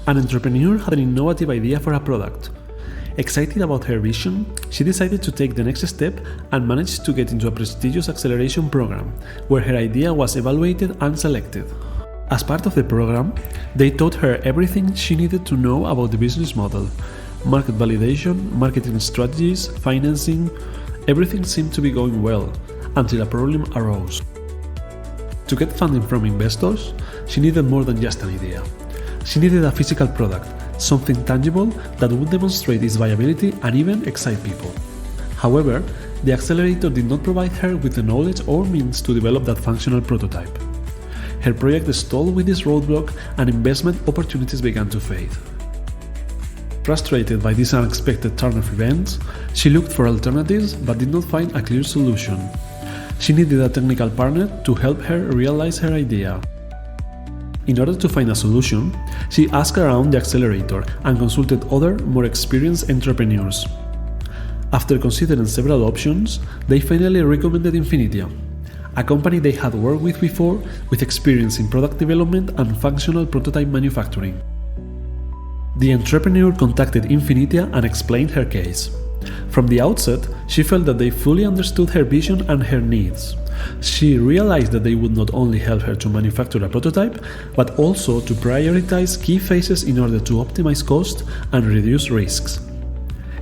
An entrepreneur had an innovative idea for a product. Excited about her vision, she decided to take the next step and managed to get into a prestigious acceleration program, where her idea was evaluated and selected. As part of the program, they taught her everything she needed to know about the business model, market validation, marketing strategies, financing. Everything seemed to be going well, until a problem arose. To get funding from investors, she needed more than just an idea. She needed a physical product, something tangible that would demonstrate its viability and even excite people. However, the accelerator did not provide her with the knowledge or means to develop that functional prototype. Her project stalled with this roadblock and investment opportunities began to fade. Frustrated by this unexpected turn of events, she looked for alternatives but did not find a clear solution. She needed a technical partner to help her realize her idea. In order to find a solution, she asked around the accelerator and consulted other, more experienced entrepreneurs. After considering several options, they finally recommended INFINITIA, a company they had worked with before with experience in product development and functional prototype manufacturing. The entrepreneur contacted INFINITIA and explained her case. From the outset, she felt that they fully understood her vision and her needs. She realized that they would not only help her to manufacture a prototype, but also to prioritize key phases in order to optimize cost and reduce risks.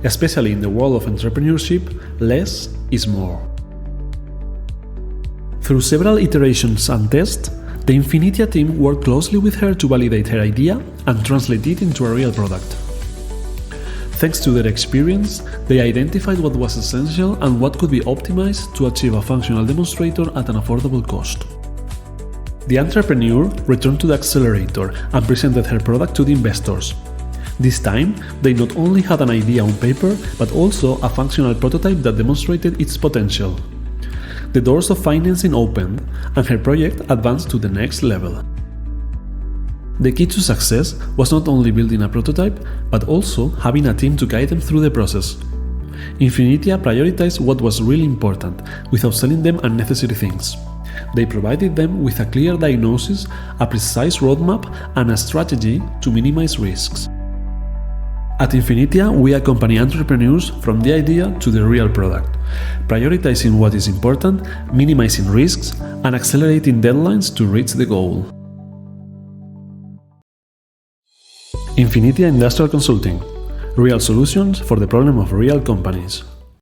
Especially in the world of entrepreneurship, less is more. Through several iterations and tests, the INFINITIA team worked closely with her to validate her idea and translate it into a real product. Thanks to their experience, they identified what was essential and what could be optimized to achieve a functional demonstrator at an affordable cost. The entrepreneur returned to the accelerator and presented her product to the investors. This time, they not only had an idea on paper, but also a functional prototype that demonstrated its potential. The doors of financing opened, and her project advanced to the next level. The key to success was not only building a prototype, but also having a team to guide them through the process. INFINITIA prioritized what was really important, without selling them unnecessary things. They provided them with a clear diagnosis, a precise roadmap, and a strategy to minimize risks. At INFINITIA, we accompany entrepreneurs from the idea to the real product, prioritizing what is important, minimizing risks, and accelerating deadlines to reach the goal. INFINITIA Industrial Consulting – real solutions for the problem of real companies.